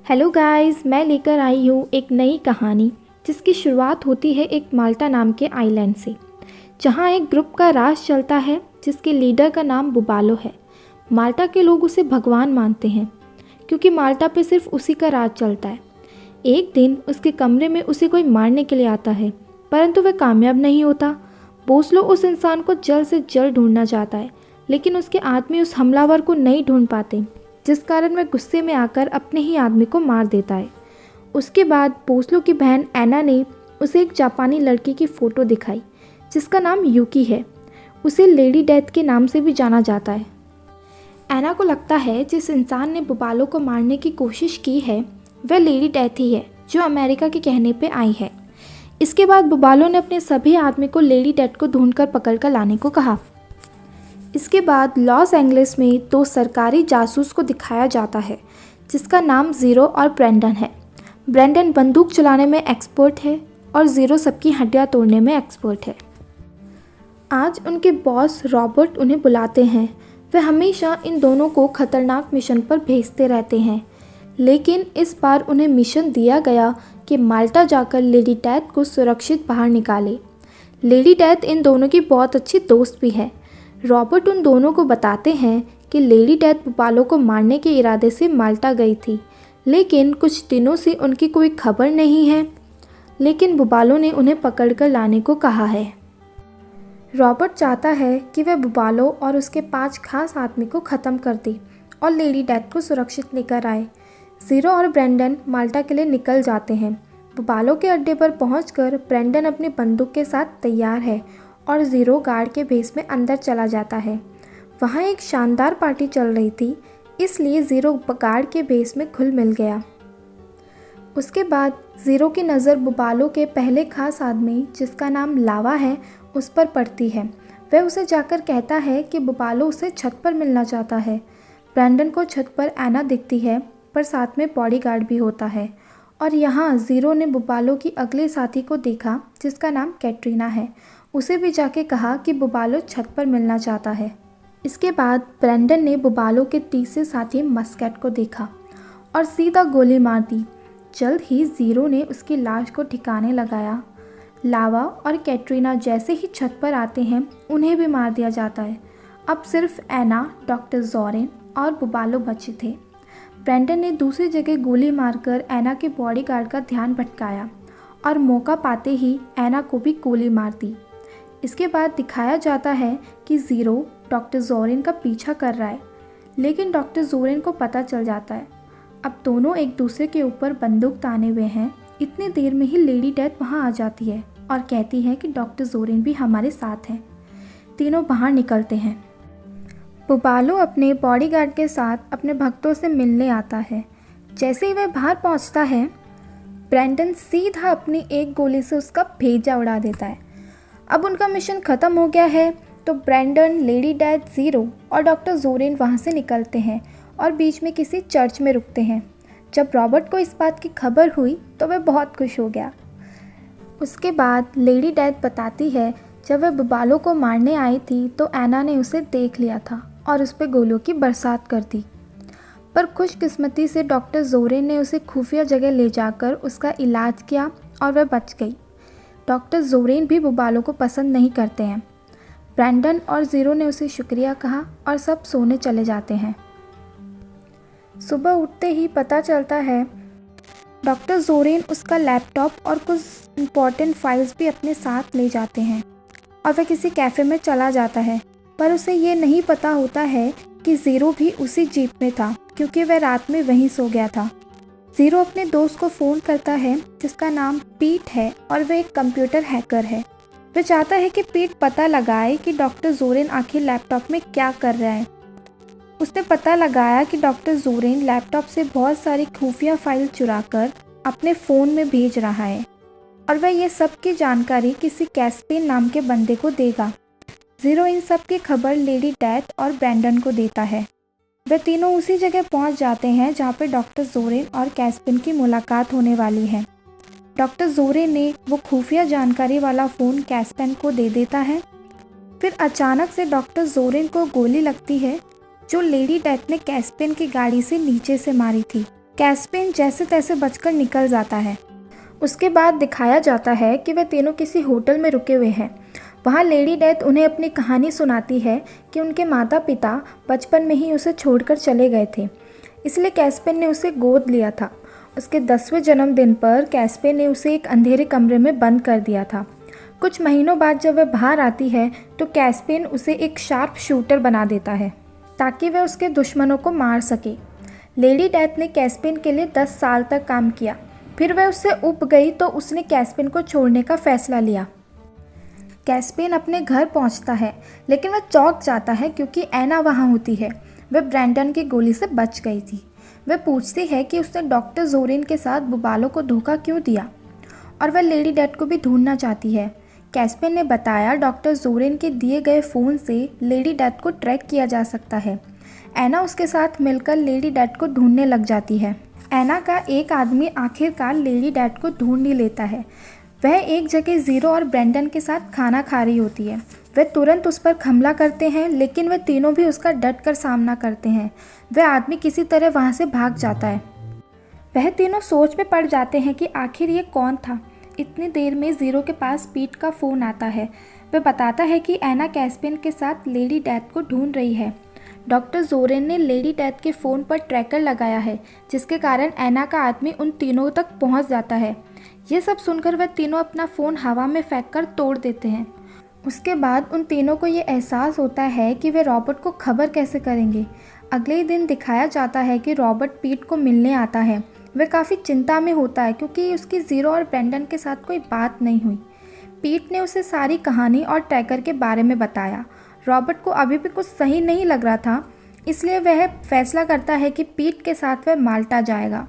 Hello guys, मैं लेकर आई हूँ एक नई कहानी जिसकी शुरुआत होती है एक माल्टा नाम के आइलैंड से, जहाँ एक ग्रुप का राज चलता है जिसके लीडर का नाम बुबालो है। माल्टा के लोग उसे भगवान मानते हैं क्योंकि माल्टा पे सिर्फ उसी का राज चलता है। एक दिन उसके कमरे में उसे कोई मारने के लिए आता है, परंतु वह कामयाब नहीं होता। बोसलो उस इंसान को जल्द से जल्द ढूंढना चाहता है, लेकिन उसके आदमी उस हमलावर को नहीं ढूंढ पाते, जिस कारण वह गुस्से में आकर अपने ही आदमी को मार देता है। उसके बाद बोसलो की बहन एना ने उसे एक जापानी लड़की की फ़ोटो दिखाई जिसका नाम यूकी है। उसे लेडी डेथ के नाम से भी जाना जाता है। एना को लगता है जिस इंसान ने बुबालो को मारने की कोशिश की है वह लेडी डेथ ही है जो अमेरिका के कहने पे आई है। इसके बाद बुबालो ने अपने सभी आदमी को लेडी डेथ को ढूंढकर पकड़ कर लाने को कहा। इसके बाद लॉस एंजलिस में दो सरकारी जासूस को दिखाया जाता है जिसका नाम ज़ीरो और ब्रेंडन है। ब्रेंडन बंदूक चलाने में एक्सपर्ट है और ज़ीरो सबकी हड्डियां तोड़ने में एक्सपर्ट है। आज उनके बॉस रॉबर्ट उन्हें बुलाते हैं। वे हमेशा इन दोनों को खतरनाक मिशन पर भेजते रहते हैं, लेकिन इस बार उन्हें मिशन दिया गया कि माल्टा जाकर लेडी डेथ को सुरक्षित बाहर निकाले। लेडी डेथ इन दोनों की बहुत अच्छी दोस्त भी है। रॉबर्ट उन दोनों को बताते हैं कि लेडी डेथ बुबालो को मारने के इरादे से माल्टा गई थी, लेकिन कुछ दिनों से उनकी कोई खबर नहीं है। लेकिन बुबालो ने उन्हें पकड़कर लाने को कहा है। रॉबर्ट चाहता है कि वह बुबालो और उसके 5 खास आदमी को ख़त्म कर दे और लेडी डेथ को सुरक्षित लेकर आए। ज़ीरो और ब्रेंडन माल्टा के लिए निकल जाते हैं। बुबालो के अड्डे पर पहुंचकर ब्रेंडन अपनी बंदूक के साथ तैयार है और ज़ीरो गार्ड के भेस में अंदर चला जाता है। वहाँ एक शानदार पार्टी चल रही थी, इसलिए ज़ीरो गार्ड के भेस में घुल मिल गया। उसके बाद ज़ीरो की नज़र बुबालो के पहले खास आदमी जिसका नाम लावा है उस पर पड़ती है। वह उसे जाकर कहता है कि बुबालो उसे छत पर मिलना चाहता है। ब्रेंडन को छत पर एना दिखती है, पर साथ में बॉडीगार्ड भी होता है। और यहाँ ज़ीरो ने बुबालो की अगले साथी को देखा जिसका नाम कैटरीना है। उसे भी जाके कहा कि बुबालो छत पर मिलना चाहता है। इसके बाद ब्रेंडन ने बुबालो के तीसरे साथी मस्कैट को देखा और सीधा गोली मार दी। जल्द ही ज़ीरो ने उसकी लाश को ठिकाने लगाया। लावा और कैटरीना जैसे ही छत पर आते हैं उन्हें भी मार दिया जाता है। अब सिर्फ एना, डॉक्टर जोरेन और बुबालो बचे थे। ब्रेंडन ने दूसरी जगह गोली मारकर एना के बॉडीगार्ड का ध्यान भटकाया और मौका पाते ही एना को भी गोली मार दी। इसके बाद दिखाया जाता है कि ज़ीरो डॉक्टर जोरेन का पीछा कर रहा है, लेकिन डॉक्टर जोरेन को पता चल जाता है। अब दोनों एक दूसरे के ऊपर बंदूक ताने हुए हैं। इतनी देर में ही लेडी डेथ वहाँ आ जाती है और कहती है कि डॉक्टर जोरेन भी हमारे साथ हैं। तीनों बाहर निकलते हैं। बुबालो अपने बॉडीगार्ड के साथ अपने भक्तों से मिलने आता है। जैसे ही वह बाहर पहुँचता है, ब्रेंडन सीधा अपनी एक गोली से उसका भेजा उड़ा देता है। अब उनका मिशन ख़त्म हो गया है, तो ब्रेंडन, लेडी डेथ, ज़ीरो और डॉक्टर जोरेन वहाँ से निकलते हैं और बीच में किसी चर्च में रुकते हैं। जब रॉबर्ट को इस बात की खबर हुई तो वह बहुत खुश हो गया। उसके बाद लेडी डेथ बताती है जब वह बुबालो को मारने आई थी तो एना ने उसे देख लिया था और उस पर गोलियों की बरसात कर दी, पर खुशकिस्मती से डॉक्टर जोरेन ने उसे खुफिया जगह ले जाकर उसका इलाज किया और वह बच गई। डॉक्टर जोरेन भी बुबालो को पसंद नहीं करते हैं। ब्रेंडन और ज़ीरो ने उसे शुक्रिया कहा और सब सोने चले जाते हैं। सुबह उठते ही पता चलता है डॉक्टर जोरेन उसका लैपटॉप और कुछ इम्पॉर्टेंट फाइल्स भी अपने साथ ले जाते हैं और वह किसी कैफ़े में चला जाता है, पर उसे ये नहीं पता होता है कि ज़ीरो भी उसी जीप में था क्योंकि वह रात में वहीं सो गया था। ज़ीरो अपने दोस्त को फ़ोन करता है जिसका नाम पीट है और वह एक कंप्यूटर हैकर है। वह चाहता है कि पीट पता लगाए कि डॉक्टर जोरेन आखिर लैपटॉप में क्या कर रहा है। उसने पता लगाया कि डॉक्टर जोरेन लैपटॉप से बहुत सारी खुफिया फाइल चुराकर अपने फ़ोन में भेज रहा है और वह ये सब की जानकारी किसी कैस्पियन नाम के बंदे को देगा। ज़ीरो इन सब की खबर लेडी डेथ और ब्रेंडन को देता है। वे तीनों उसी जगह पहुंच जाते हैं जहां पर डॉक्टर जोरेन और कैस्पियन की मुलाकात होने वाली है। डॉक्टर जोरेन ने वो खुफिया जानकारी वाला फ़ोन कैस्पियन को दे देता है। फिर अचानक से डॉक्टर जोरेन को गोली लगती है जो लेडी डेथ ने कैस्पियन की गाड़ी से नीचे से मारी थी। कैस्पिन जैसे तैसे बचकर निकल जाता है। उसके बाद दिखाया जाता है कि वे तीनों किसी होटल में रुके हुए हैं। वहाँ लेडी डेथ उन्हें अपनी कहानी सुनाती है कि उनके माता पिता बचपन में ही उसे छोड़कर चले गए थे, इसलिए कैस्पिन ने उसे गोद लिया था। उसके 10वें जन्मदिन पर कैस्पिन ने उसे एक अंधेरे कमरे में बंद कर दिया था। कुछ महीनों बाद जब वह बाहर आती है तो कैस्पिन उसे एक शार्प शूटर बना देता है ताकि वह उसके दुश्मनों को मार सके। लेडी डेथ ने कैस्पिन के लिए 10 साल तक काम किया, फिर वह उससे ऊब गई तो उसने कैस्पिन को छोड़ने का फैसला लिया। कैस्पिन अपने घर पहुंचता है, लेकिन वह चौंक जाता है क्योंकि ऐना वहां होती है। वह ब्रैंडन की गोली से बच गई थी। वह पूछती है कि उसने डॉक्टर जोरेन के साथ बुबालो को धोखा क्यों दिया, और वह लेडी डेथ को भी ढूंढना चाहती है। कैस्पिन ने बताया डॉक्टर जोरेन के दिए गए फ़ोन से लेडी डेथ को ट्रैक किया जा सकता है। ऐना उसके साथ मिलकर लेडी डेथ को ढूंढने लग जाती है। ऐना का एक आदमी आखिरकार लेडी डेथ को ढूंढ ही लेता है। वह एक जगह ज़ीरो और ब्रैंडन के साथ खाना खा रही होती है। वे तुरंत उस पर हमला करते हैं, लेकिन वे तीनों भी उसका डट कर सामना करते हैं। वह आदमी किसी तरह वहाँ से भाग जाता है। वह तीनों सोच में पड़ जाते हैं कि आखिर ये कौन था। इतनी देर में ज़ीरो के पास पीट का फ़ोन आता है। वह बताता है कि ऐना कैस्पिन के साथ लेडी डेथ को ढूंढ रही है। डॉक्टर जोरेन ने लेडी डेथ के फ़ोन पर ट्रैकर लगाया है, जिसके कारण ऐना का आदमी उन तीनों तक पहुंच जाता है। ये सब सुनकर वह तीनों अपना फ़ोन हवा में फेंककर तोड़ देते हैं। उसके बाद उन तीनों को ये एहसास होता है कि वे रॉबर्ट को खबर कैसे करेंगे। अगले ही दिन दिखाया जाता है कि रॉबर्ट पीट को मिलने आता है। वह काफ़ी चिंता में होता है क्योंकि उसकी ज़ीरो और ब्रैंडन के साथ कोई बात नहीं हुई। पीट ने उसे सारी कहानी और ट्रैकर के बारे में बताया। रॉबर्ट को अभी भी कुछ सही नहीं लग रहा था, इसलिए वह फैसला करता है कि पीट के साथ वह माल्टा जाएगा।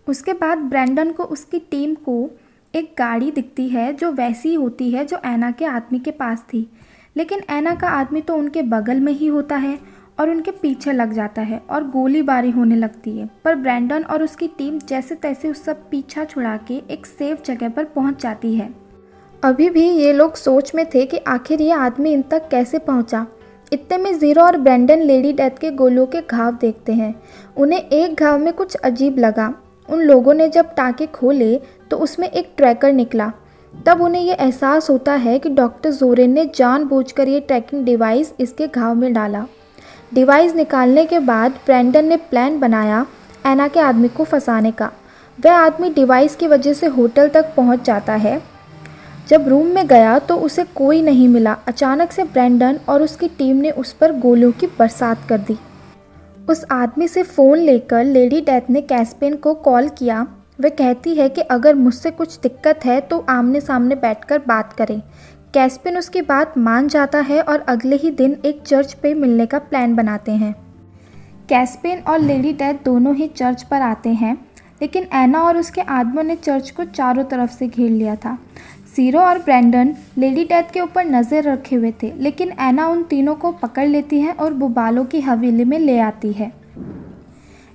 उसके बाद ब्रैंडन को उसकी टीम को एक गाड़ी दिखती है जो वैसी होती है जो ऐना के आदमी के पास थी, लेकिन ऐना का आदमी तो उनके बगल में ही होता है और उनके पीछे लग जाता है और गोलीबारी होने लगती है। पर ब्रैंडन और उसकी टीम जैसे तैसे उसका पीछा छुड़ा के एक सेफ जगह पर पहुंच जाती है। अभी भी ये लोग सोच में थे कि आखिर ये आदमी इन तक कैसे पहुंचा। इतने में ज़ीरो और ब्रैंडन लेडी डेथ के गोलियों के घाव देखते हैं। उन्हें एक घाव में कुछ अजीब लगा। उन लोगों ने जब टाँके खोले तो उसमें एक ट्रैकर निकला। तब उन्हें यह एहसास होता है कि डॉक्टर जोरेन ने जानबूझकर ये ट्रैकिंग डिवाइस इसके घाव में डाला। डिवाइस निकालने के बाद ब्रैंडन ने प्लान बनाया ऐना के आदमी को फंसाने का। वह आदमी डिवाइस की वजह से होटल तक पहुंच जाता है। जब रूम में गया तो उसे कोई नहीं मिला। अचानक से ब्रैंडन और उसकी टीम ने उस पर गोलियों की बरसात कर दी। उस आदमी से फ़ोन लेकर लेडी डेथ ने कैस्पिन को कॉल किया। वह कहती है कि अगर मुझसे कुछ दिक्कत है तो आमने सामने बैठकर बात करें। कैस्पिन उसकी बात मान जाता है और अगले ही दिन एक चर्च पे मिलने का प्लान बनाते हैं। कैस्पिन और लेडी डेथ दोनों ही चर्च पर आते हैं, लेकिन ऐना और उसके आदमियों ने चर्च को चारों तरफ से घेर लिया था। ज़ीरो और ब्रैंडन लेडी डेथ के ऊपर नज़र रखे हुए थे, लेकिन ऐना उन तीनों को पकड़ लेती है और बुबालो की हवेली में ले आती है।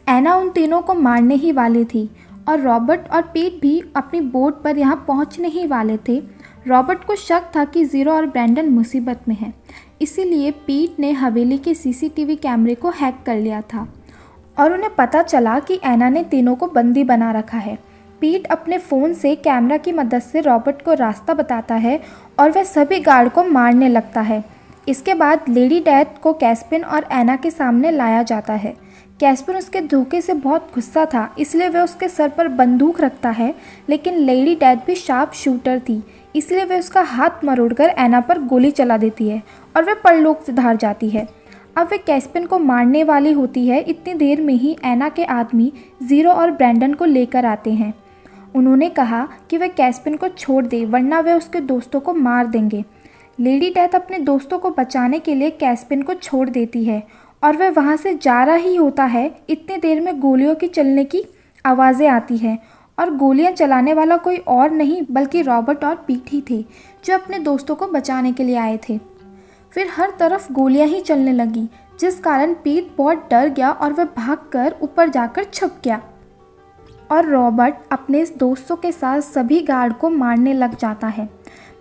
ऐना उन तीनों को मारने ही वाली थी और रॉबर्ट और पीट भी अपनी बोट पर यहाँ पहुँचने ही वाले थे। रॉबर्ट को शक था कि ज़ीरो और ब्रैंडन मुसीबत में हैं, इसीलिए पीट ने हवेली के सीसीटीवी कैमरे को हैक कर लिया था और उन्हें पता चला कि ऐना ने तीनों को बंदी बना रखा है। पीट अपने फ़ोन से कैमरा की मदद से रॉबर्ट को रास्ता बताता है और वह सभी गार्ड को मारने लगता है। इसके बाद लेडी डेथ को कैस्पिन और ऐना के सामने लाया जाता है। कैस्पिन उसके धोखे से बहुत गुस्सा था, इसलिए वह उसके सर पर बंदूक रखता है, लेकिन लेडी डेथ भी शार्प शूटर थी, इसलिए वह उसका हाथ मरोड़कर ऐना पर गोली चला देती है और वह परलोक सिधार जाती है। अब वह कैस्पिन को मारने वाली होती है। इतनी देर में ही ऐना के आदमी ज़ीरो और ब्रैंडन को लेकर आते हैं। उन्होंने कहा कि वह कैस्पिन को छोड़ दे, वरना वे उसके दोस्तों को मार देंगे। लेडी डेथ अपने दोस्तों को बचाने के लिए कैस्पिन को छोड़ देती है और वह वहाँ से जा रहा ही होता है। इतनी देर में गोलियों की चलने की आवाज़ें आती हैं और गोलियां चलाने वाला कोई और नहीं बल्कि रॉबर्ट और पीट ही थे, जो अपने दोस्तों को बचाने के लिए आए थे। फिर हर तरफ गोलियां ही चलने लगी, जिस कारण पीट बहुत डर गया और वह भागकर ऊपर जाकर छुप गया और रॉबर्ट अपने दोस्तों के साथ सभी गार्ड को मारने लग जाता है।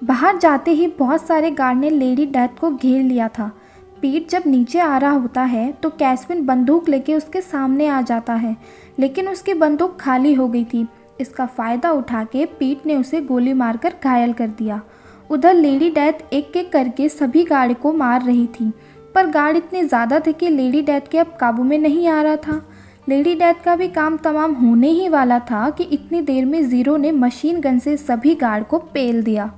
बाहर जाते ही बहुत सारे गार्ड ने लेडी डेथ को घेर लिया था। पीट जब नीचे आ रहा होता है तो कैस्पिन बंदूक लेके उसके सामने आ जाता है, लेकिन उसकी बंदूक खाली हो गई थी। इसका फ़ायदा उठा के पीट ने उसे गोली मारकर घायल कर दिया। उधर लेडी डेथ एक एक करके सभी गार्ड को मार रही थी, पर गार्ड इतने ज़्यादा थे कि लेडी डेथ के अब काबू में नहीं आ रहा था। लेडी डेथ का भी काम तमाम होने ही वाला था कि इतनी देर में ज़ीरो ने मशीन गन से सभी गार्ड को पेल दिया।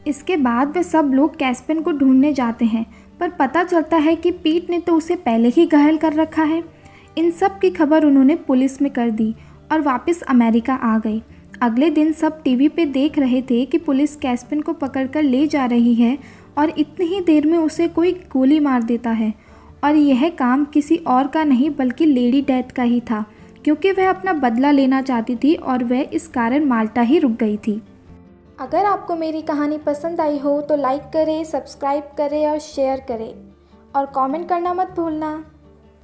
इसके बाद वे सब लोग कैस्पिन को ढूंढने जाते हैं, पर पता चलता है कि पीट ने तो उसे पहले ही घायल कर रखा है। इन सब की खबर उन्होंने पुलिस में कर दी और वापस अमेरिका आ गए। अगले दिन सब टीवी पे देख रहे थे कि पुलिस कैस्पिन को पकड़कर ले जा रही है और इतनी ही देर में उसे कोई गोली मार देता है। और यह काम किसी और का नहीं बल्कि लेडी डेथ का ही था, क्योंकि वह अपना बदला लेना चाहती थी और वह इस कारण माल्टा ही रुक गई थी। अगर आपको मेरी कहानी पसंद आई हो तो लाइक करें, सब्सक्राइब करें और शेयर करें और कमेंट करना मत भूलना।